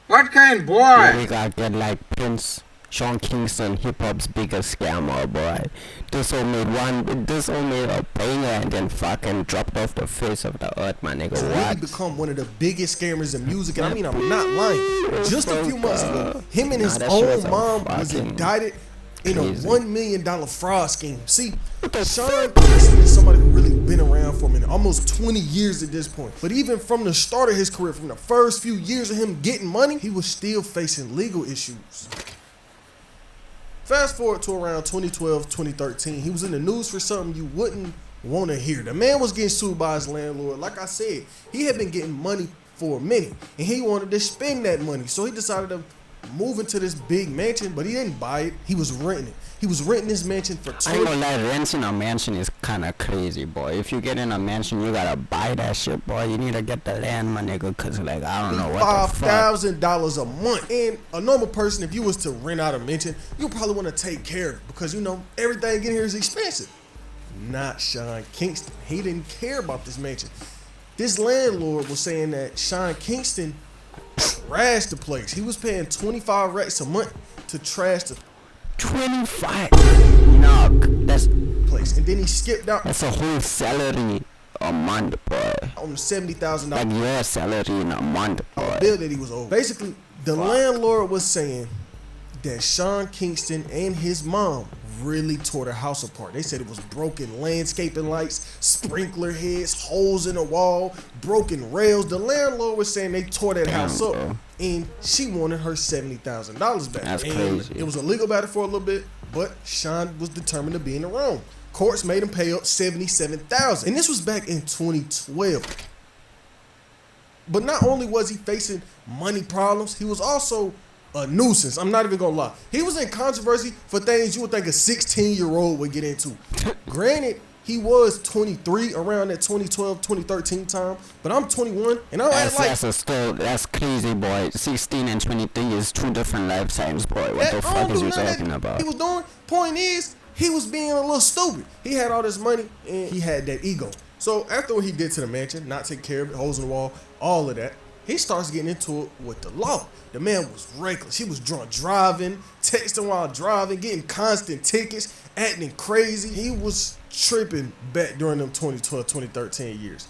What kind, Yeah, we boy? got get like Prince, Sean Kingston, hip hop's biggest scammer, boy. This all made a banger and then fucking dropped off the face of the earth, my nigga. It's really What? become one of the biggest scammers in music, and I mean, I'm not lying. Just a few months ago, him and Nah, his that shit was own a mom was fucking indicted in a crazy. $1 million fraud scheme. See, Sean Kingston is somebody who really been around for a minute, almost 20 years at this point. But even from the start of his career, from the first few years of him getting money, he was still facing legal issues. Fast forward to around 2012, 2013, he was in the news for something you wouldn't want to hear. The man was getting sued by his landlord. Like I said, he had been getting money for a minute, and he wanted to spend that money. So he decided to move into this big mansion, but he didn't buy it. He was renting it. He was renting this mansion for I ain't gonna lie, renting a mansion is kinda crazy, boy. If you get in a mansion, you gotta buy that shit, boy. You need to get the land, my nigga, cause like, I don't know what the fuck. $5,000 a month. And a normal person, if you was to rent out a mansion, you probably want to take care of it because, you know, everything in here is expensive. Not Sean Kingston. He didn't care about this mansion. This landlord was saying that Sean Kingston trashed the place. He was paying 25 racks a month to trash the 25. No, that's place. And then he skipped out a whole salary a month, boy. on the $70,000 Like your salary in a month, boy. bill that he was owed. Basically, the landlord was saying that Sean Kingston and his mom really tore the house apart. They said it was broken landscaping lights, sprinkler heads, holes in the wall, broken rails. The landlord was saying they tore that house up, bro. and she wanted her $70,000 back. That's And crazy. it was a legal battle for a little bit, but Sean was determined to be in the wrong. Courts made him pay up $77,000, and this was back in 2012. But not only was he facing money problems, he was also a nuisance. I'm not even gonna lie. He was in controversy for things you would think a 16-year-old would get into. Granted, he was 23 around that 2012, 2013 time, but I'm 21, and I don't act like That's crazy, boy. 16 and 23 is two different lifetimes, boy. What that. the I fuck don't is do you none of talking that about? he was doing. Point is, he was being a little stupid. He had all this money, and he had that ego. So after what he did to the mansion, not take care of it, holes in the wall, all of that, he starts getting into it with the law. The man was reckless. He was drunk driving, texting while driving, getting constant tickets, acting crazy. He was tripping back during them 2012, 2013 years.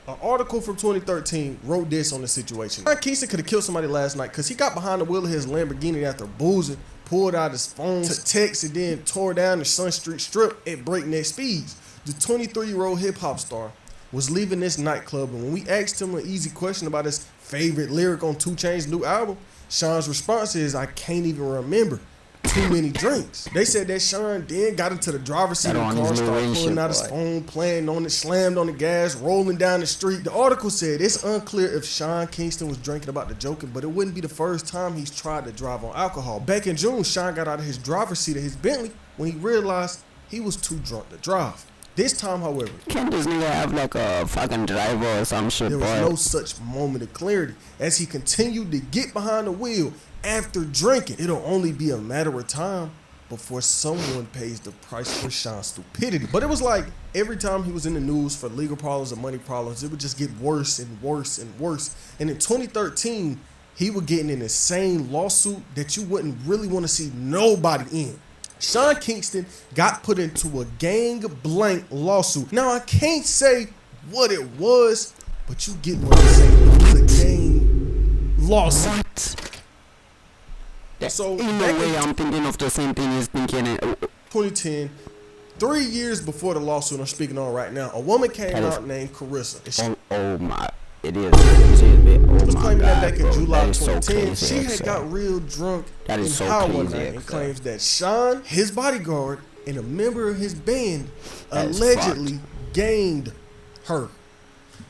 An article from 2013 wrote this on the situation. Kingston could have killed somebody last night because he got behind the wheel of his Lamborghini after boozing, pulled out his phone to text, and then tore down the Sun Street Strip at breakneck speeds. The 23-year-old hip-hop star was leaving this nightclub, and when we asked him an easy question about his favorite lyric on 2 Chainz's new album, Sean's response is, "I can't even remember. Too many drinks." They said that Sean then got into the driver's seat of the car, started pulling out his phone, playing on it, slammed on the gas, rolling down the street. The article said it's unclear if Sean Kingston was drinking about the joking, but it wouldn't be the first time he's tried to drive on alcohol. Back in June, Sean got out of his driver's seat of his Bentley when he realized he was too drunk to drive. This time, however, Can't this nigga have like a fucking driver or some shit, there was boy? no such moment of clarity as he continued to get behind the wheel after drinking. It'll only be a matter of time before someone pays the price for Sean's stupidity. But it was like every time he was in the news for legal problems or money problems, it would just get worse and worse and worse. And in 2013, he would get in an insane lawsuit that you wouldn't really want to see nobody in. Sean Kingston got put into a gang blank lawsuit. Now, I can't say what it was, but you get what I'm saying. It was a gang lawsuit. What? So, In no back way in I'm thinking of the same thing he's thinking. 2010, 3 years before the lawsuit I'm speaking on right now, a woman came out named Carissa. And she Oh my, it is. Oh was my claiming that God, back in bro. July That is so 2010, crazy, she had XL. got real drunk That is and so high one crazy, night and XL. claims that Sean, his bodyguard, and a member of his band That is allegedly gained her.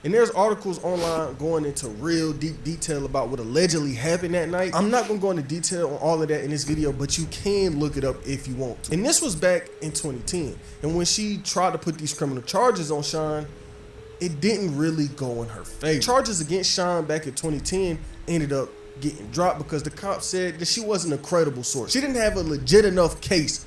And there's articles online going into real deep detail about what allegedly happened that night. I'm not gonna go into detail on all of that in this video, but you can look it up if you want to. And this was back in 2010. And when she tried to put these criminal charges on Sean, it didn't really go in her favor. Charges against Sean back in 2010 ended up getting dropped because the cops said that she wasn't a credible source. She didn't have a legit enough case.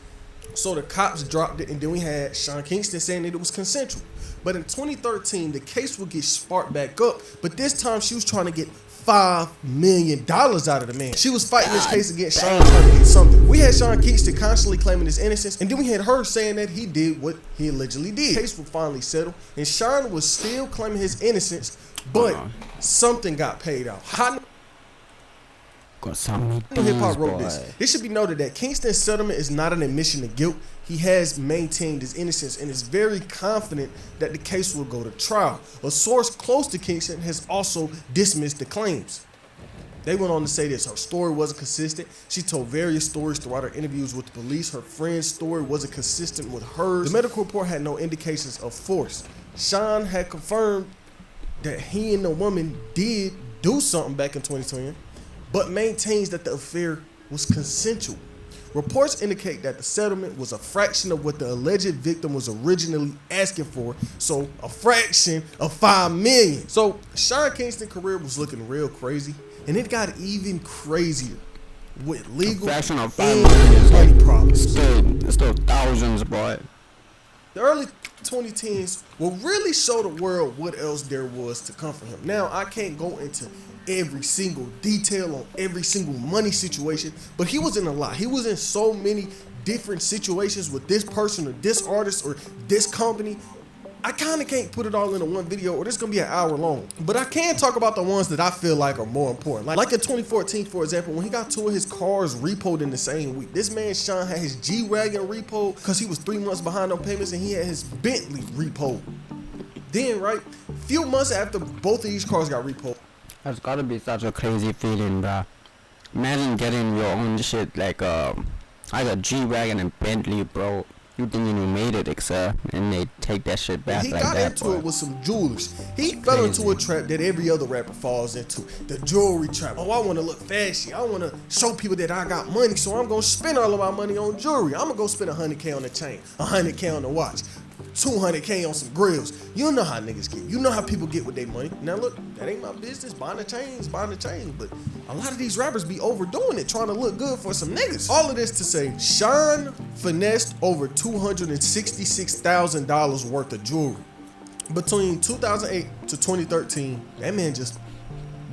So the cops dropped it, and then we had Sean Kingston saying that it was consensual. But in 2013, the case would get sparked back up, but this time she was trying to get $5 million out of the man. She was fighting this case against Sean trying to get something. We had Sean Kingston constantly claiming his innocence, and then we had her saying that he did what he allegedly did. The case was finally settled, and Sean was still claiming his innocence, but something got paid out. Hip Hop wrote this. It should be noted that Kingston's settlement is not an admission of guilt. He has maintained his innocence and is very confident that the case will go to trial. A source close to Kingston has also dismissed the claims. They went on to say this: her story wasn't consistent. She told various stories throughout her interviews with the police. Her friend's story wasn't consistent with hers. The medical report had no indications of force. Sean had confirmed that he and the woman did do something back in 2020, but maintains that the affair was consensual. Reports indicate that the settlement was a fraction of what the alleged victim was originally asking for, so a fraction of $5 million. So Sean Kingston's career was looking real crazy, and it got even crazier with legal fraction of and $5 million money problems. Still thousands, boy. The early 2010s will really show the world what else there was to come for him. Now, I can't go into every single detail on every single money situation, but he was in a lot. He was in so many different situations with this person or this artist or this company. I kind of can't put it all into one video, or this is going to be an hour long. But I can talk about the ones that I feel like are more important. Like in 2014, for example, when he got two of his cars repoed in the same week. This man, Sean, had his G-Wagon repoed because he was 3 months behind on payments, and he had his Bentley repoed. Then, right, few months after both of these cars got repoed. That's gotta be such a crazy feeling, bruh. Imagine getting your own shit like a G-Wagon and Bentley, bro. You thinking you made it, except, and they take that shit back like that. He got into it with some jewelers. He fell into a trap that every other rapper falls into. The jewelry trap. Oh, I want to look fashy. I want to show people that I got money, so I'm going to spend all of my money on jewelry. I'm going to go spend $100K on the chain, $100K on the watch, $200K on some grills. You know how niggas get. You know how people get with their money. Now look, that ain't my business. Buying the chains. But a lot of these rappers be overdoing it, trying to look good for some niggas. All of this to say, Sean finessed over $266,000 worth of jewelry. Between 2008 to 2013, that man just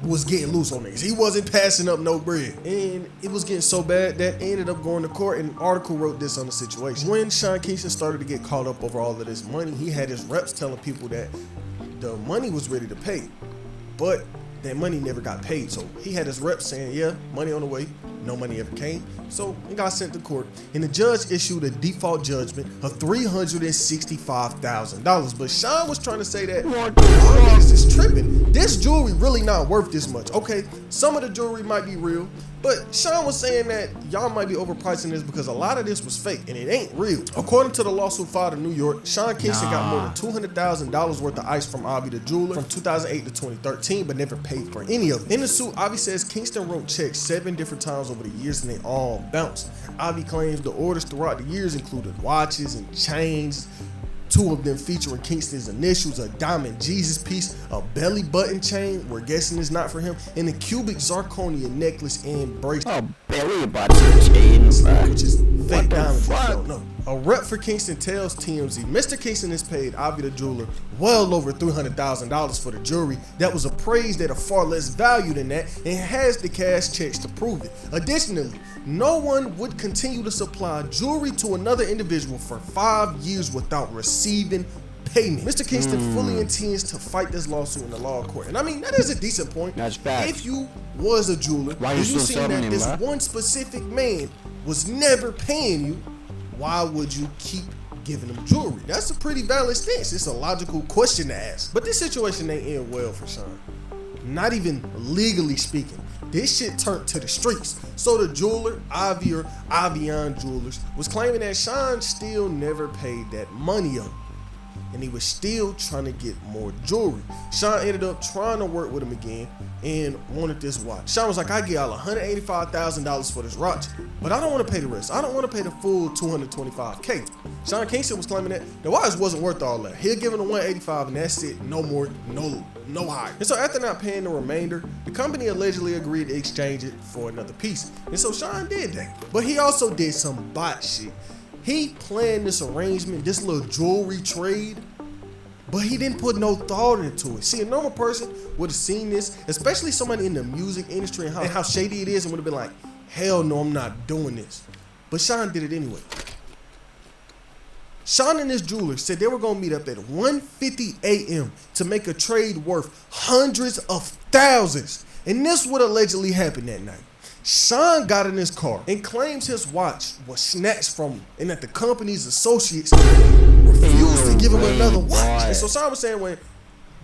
was getting loose on niggas. He wasn't passing up no bread. And it was getting so bad that he ended up going to court, and an article wrote this on the situation. When Sean Kingston started to get caught up over all of this money, he had his reps telling people that the money was ready to pay, but that money never got paid. So he had his reps saying, yeah, money on the way. No money ever came. So he got sent to court, and the judge issued a default judgment of $365,000. But Sean was trying to say that all niggas is tripping. This jewelry really not worth this much. Okay, some of the jewelry might be real, but Sean was saying that y'all might be overpricing this because a lot of this was fake and it ain't real. According to the lawsuit filed in New York, Sean Kingston got more than $200,000 worth of ice from Avi the jeweler from 2008 to 2013, but never paid for any of it. In the suit, Avi says Kingston wrote checks 7 different times over the years and they all bounced. Avi claims the orders throughout the years included watches and chains, 2 of them featuring Kingston's initials, a diamond Jesus piece, a belly button chain, we're guessing it's not for him, and a cubic zirconia necklace and bracelet. Oh, belly button chain, which is fake diamonds. I don't know. A rep for Kingston tells TMZ, Mr. Kingston has paid Avi the jeweler well over $300,000 for the jewelry that was appraised at a far less value than that and has the cash checks to prove it. Additionally, no one would continue to supply jewelry to another individual for 5 years without receiving payment. Mr. Kingston fully intends to fight this lawsuit in the law court. And I mean, that is a decent point. That's fact. If you was a jeweler, and you seen that this one specific man was never paying you, why would you keep giving him jewelry? That's a pretty valid stance. It's a logical question to ask. But this situation ain't end well for Sean. Not even legally speaking. This shit turned to the streets. So the jeweler, Avi or Avion Jewelers, was claiming that Sean still never paid that money up, and he was still trying to get more jewelry. Sean ended up trying to work with him again and wanted this watch. Sean was like, I get y'all $185,000 for this watch, but I don't want to pay the rest. I don't want to pay the full $225K. Sean Kingston was claiming that the watch wasn't worth all that. He'll give him the $185 and that's it. No more, no higher. And so after not paying the remainder, the company allegedly agreed to exchange it for another piece. And so Sean did that. But he also did some bot shit. He planned this arrangement, this little jewelry trade, But he didn't put no thought into it. See, a normal person would have seen this, especially somebody in the music industry and how shady it is, and would have been like, hell no, I'm not doing this. But Sean did it anyway. Sean and his jeweler said they were going to meet up at 1:50 a.m. to make a trade worth hundreds of thousands. And this would allegedly happen that night. Sean got in his car and claims his watch was snatched from him and that the company's associates refused to give him another watch. And so Sean was saying when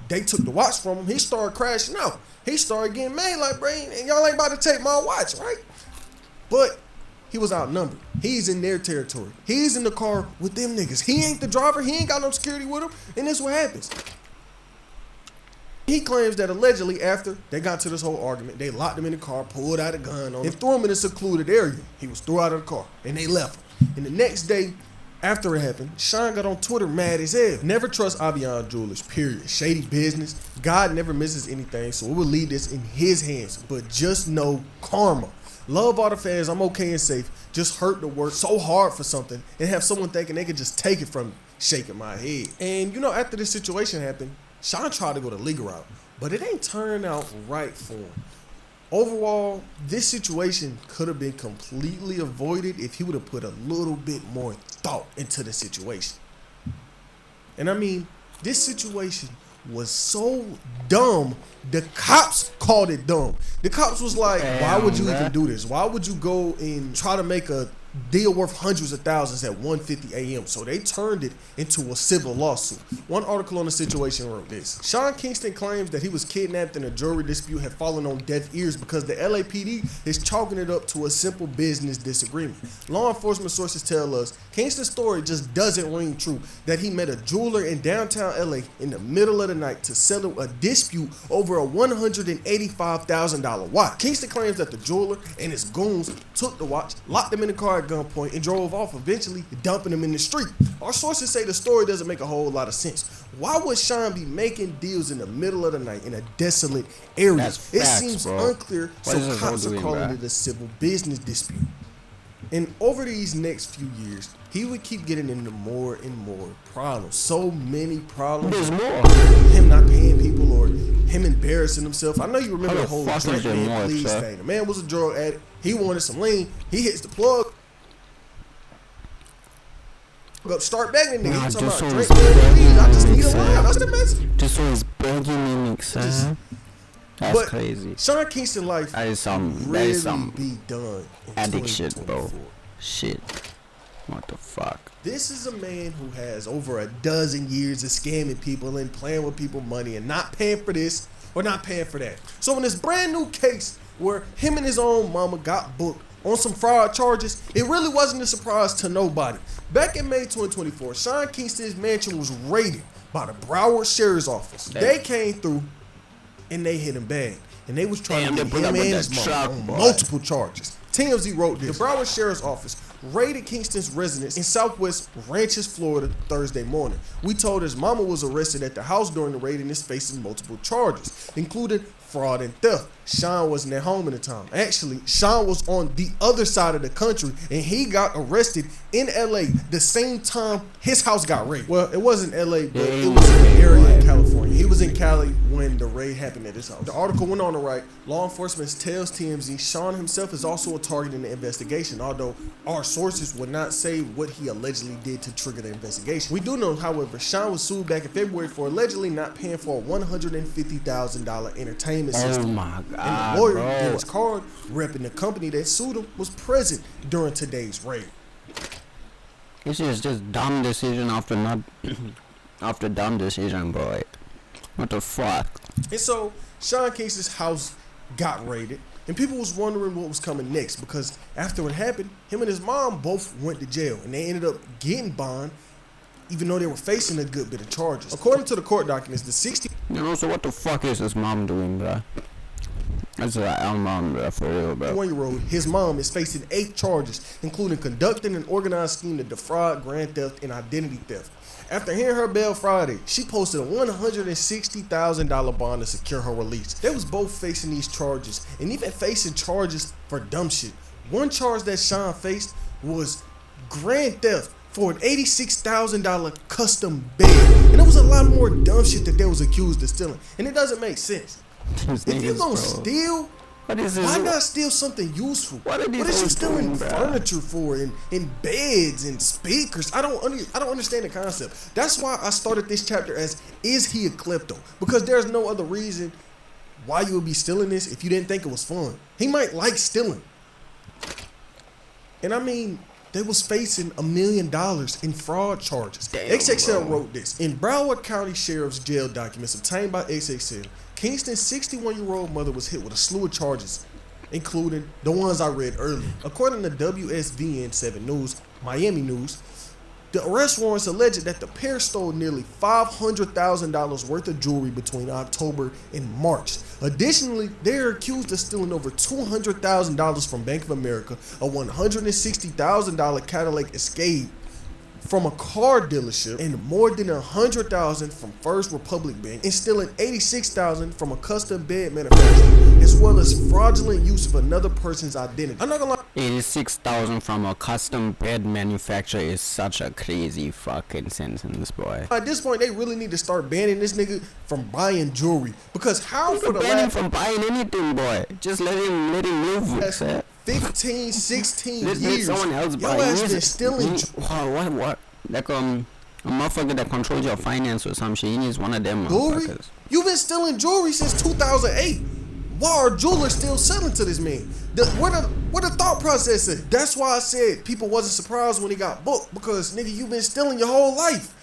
they took the watch from him, he started crashing out. He started getting mad like, bro, and y'all ain't about to take my watch, right? But he was outnumbered. He's in their territory. He's in the car with them niggas. He ain't the driver. He ain't got no security with him. And this is what happens. He claims that allegedly after they got to this whole argument, they locked him in the car, pulled out a gun on him, and threw him in a secluded area. He was thrown out of the car, and they left him. And the next day, after it happened, Sean got on Twitter mad as hell. Never trust Avion Jewelers, period. Shady business. God never misses anything, so it will leave this in his hands. But just know karma. Love all the fans. I'm okay and safe. Just hurt to work so hard for something and have someone thinking they could just take it from me. Shaking my head. And you know, after this situation happened, Sean tried to go the legal route, but it ain't turning out right for him. Overall, this situation could have been completely avoided if he would have put a little bit more thought into the situation. And I mean, this situation was so dumb, the cops called it dumb. The cops was like, why would you even do this? Why would you go and try to make a deal worth hundreds of thousands at 1:50 a.m. So they turned it into a civil lawsuit. One article on the situation wrote this. Sean Kingston claims that he was kidnapped and a jury dispute had fallen on deaf ears because the LAPD is chalking it up to a simple business disagreement. Law enforcement sources tell us Kingston's story just doesn't ring true, that he met a jeweler in downtown LA in the middle of the night to settle a dispute over a $185,000 watch. Kingston claims that the jeweler and his goons took the watch, locked him in the car at gunpoint, and drove off, eventually dumping him in the street. Our sources say the story doesn't make a whole lot of sense. Why would Sean be making deals in the middle of the night in a desolate area? That's it facts, seems bro. unclear, What so is this cops all are doing, calling bro? it a civil business dispute. And over these next few years, he would keep getting into more and more problems. So many problems. There's more. Him not paying people or him embarrassing himself. I know you remember How the the whole fuck drink is there man more, please sir? thing. The man was a drug addict. He wanted some lean. He hits the plug. Go start begging nigga. Nah, He talking just about so drink it's man please. I just begging need a me, line. That's the message. Just always begging me, son. That's But crazy. Sean Kingston life That is some. That really is some be done in addict shit, bro. 2024. Shit. What the fuck? This is a man who has over a dozen years of scamming people and playing with people's money and not paying for this or not paying for that. So in this brand new case where him and his own mama got booked on some fraud charges, it really wasn't a surprise to nobody. Back in May 2024, Sean Kingston's mansion was raided by the Broward Sheriff's Office. Damn. They came through and they hit him bad. And they was trying Damn, to they get put him up and with his that mom truck, on boy. multiple charges. TMZ wrote this. The Broward Sheriff's Office raided Kingston's residence in Southwest Ranches, Florida, Thursday morning. We told his mama was arrested at the house during the raid and is facing multiple charges, including fraud and theft. Sean wasn't at home at the time. Actually, Sean was on the other side of the country and he got arrested in LA the same time his house got raided. Well, it wasn't LA, but it was in an area in California. He was in Cali when the raid happened at his house. The article went on to write, law enforcement tells TMZ Sean himself is also a target in the investigation, although our sources would not say what he allegedly did to trigger the investigation. We do know, however, Sean was sued back in February for allegedly not paying for a $150,000 entertainment system. Oh my And god, the lawyer, bro. Dennis Card, repping the company that sued him, was present during today's raid. This is just dumb decision after not after dumb decision, bro. What the fuck? And so Sean Kingston's house got raided, and people was wondering what was coming next because after it happened, him and his mom both went to jail, and they ended up getting bond, even though they were facing a good bit of charges. According to the court documents, the 60 You know, so what the fuck is his mom doing, bro? That's like our mom, bro, for real, bro. 21-year-old, his mom is facing 8 charges, including conducting an organized scheme to defraud, grand theft, and identity theft. After hearing her bail Friday, she posted a $160,000 bond to secure her release. They was both facing these charges, and even facing charges for dumb shit. One charge that Sean faced was grand theft for an $86,000 custom bed. And there was a lot more dumb shit that they was accused of stealing. And it doesn't make sense. If you gonna steal, why not steal something useful? What is you stealing furniture for and beds and speakers? I don't understand the concept. That's why I started this chapter as, is he a klepto? Because there's no other reason why you would be stealing this if you didn't think it was fun. He might like stealing. And I mean, they was facing $1 million in fraud charges. Damn, XXL bro. wrote this. In Broward County Sheriff's jail documents obtained by XXL, Kingston's 61-year-old mother was hit with a slew of charges, including the ones I read earlier. According to WSVN 7 News, Miami News, the arrest warrants alleged that the pair stole nearly $500,000 worth of jewelry between October and March. Additionally, they are accused of stealing over $200,000 from Bank of America, a $160,000 Cadillac Escape from a car dealership, and more than $100,000 from First Republic Bank, and stealing $86,000 from a custom bed manufacturer, as well as fraudulent use of another person's identity. I'm not gonna lie. 86,000 from a custom bed manufacturer is such a crazy fucking sentence, boy. At this point, they really need to start banning this nigga from buying jewelry, because how for the ban him last from buying anything, boy? Just let him live, sir. 15, 16 Let years, someone else buy your ass it. been stealing. What? Like a motherfucker that controls your finance or some shit. He needs one of them Jewelry? motherfuckers. You've been stealing jewelry since 2008. Why are jewelers still selling to this man? What the thought process is? That's why I said people wasn't surprised when he got booked, because nigga, you've been stealing your whole life.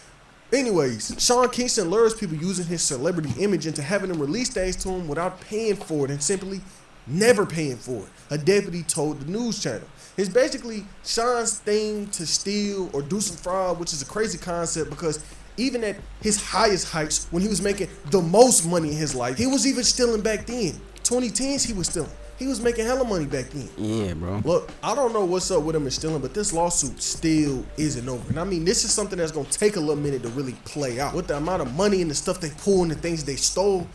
Anyways, Sean Kingston lures people using his celebrity image into having them release things to him without paying for it and simply never paying for it, a deputy told the news channel. It's basically Sean's thing to steal or do some fraud, which is a crazy concept because even at his highest heights, when he was making the most money in his life, he was even stealing back then. 2010s, he was stealing. He was making hella money back then. Yeah, bro. Look, I don't know what's up with him and stealing, but this lawsuit still isn't over. And I mean, this is something that's going to take a little minute to really play out. With the amount of money and the stuff they pull and the things they stole,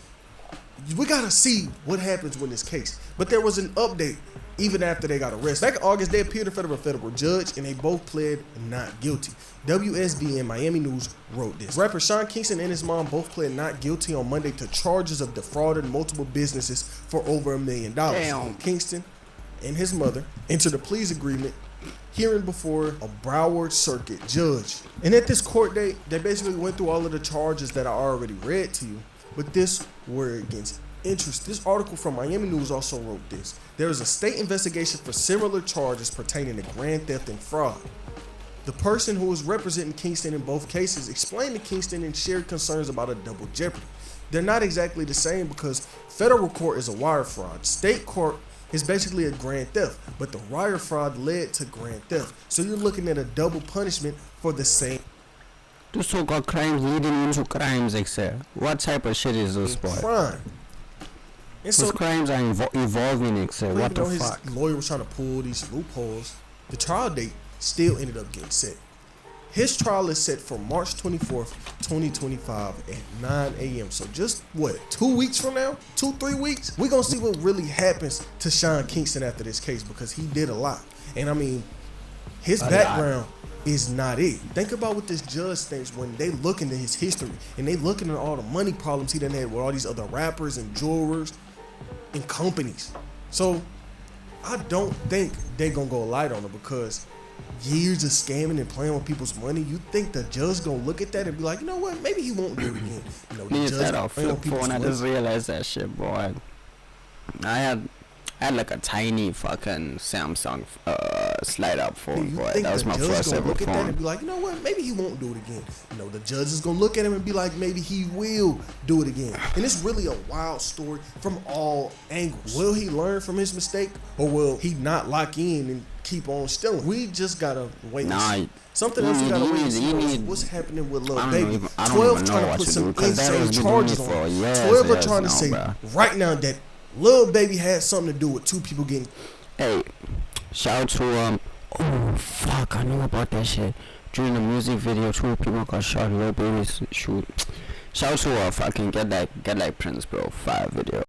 we got to see what happens with this case. But there was an update even after they got arrested. Back in August, they appeared in front of a federal judge, and they both pled not guilty. WSVN Miami News wrote this. Rapper Sean Kingston and his mom both pled not guilty on Monday to charges of defrauding multiple businesses for over $1 million. Damn. Kingston and his mother entered a pleas agreement hearing before a Broward Circuit judge. And at this court date, they basically went through all of the charges that I already read to you, but this were against interest. This article from Miami News also wrote this. There is a state investigation for similar charges pertaining to grand theft and fraud. The person who was representing Kingston in both cases explained to Kingston and shared concerns about a double jeopardy. They're not exactly the same because federal court is a wire fraud. State court is basically a grand theft, but the wire fraud led to grand theft. So you're looking at a double punishment for the same The so-called crimes leading into crimes, etc. What type of shit is this, boy? crime. And Those crimes are evolving, etc. What the his fuck? lawyer was trying to pull these loopholes, the trial date still ended up getting set. His trial is set for March 24th, 2025 at 9 a.m. So just what, 2 weeks from now? 2-3 weeks? We're gonna see what really happens to Sean Kingston after this case because he did a lot. And I mean, his background is not it. Think about what this judge thinks when they look into his history and they looking at all the money problems he done had with all these other rappers and jewelers and companies. So I don't think they're gonna go light on him because years of scamming and playing with people's money, you think the judge gonna look at that and be like, you know what, maybe he won't do it again. You know, the That judge off playing flip with people's phone, I money. just realized that shit, boy. I had like a tiny fucking Samsung slide up phone, You boy. think That was the my judge first gonna ever look at that and phone. be like, you know what, maybe he won't do it again. You know, the judge is gonna look at him and be like, maybe he will do it again. And it's really a wild story from all angles. Will he learn from his mistake, or will he not lock in and keep on stealing? We just gotta wait and Nah, see. Something else we gotta wait and see is what's happening with Lil Baby. 12 trying to put some insane charges on him. 12 are trying to say right now that Lil Baby had something to do with two people getting. Hey, shout out to oh fuck, I know about that shit. During the music video, 2 people got shot. Lil Baby's shoot. Shout out to fucking get like Prince, bro. 5 video.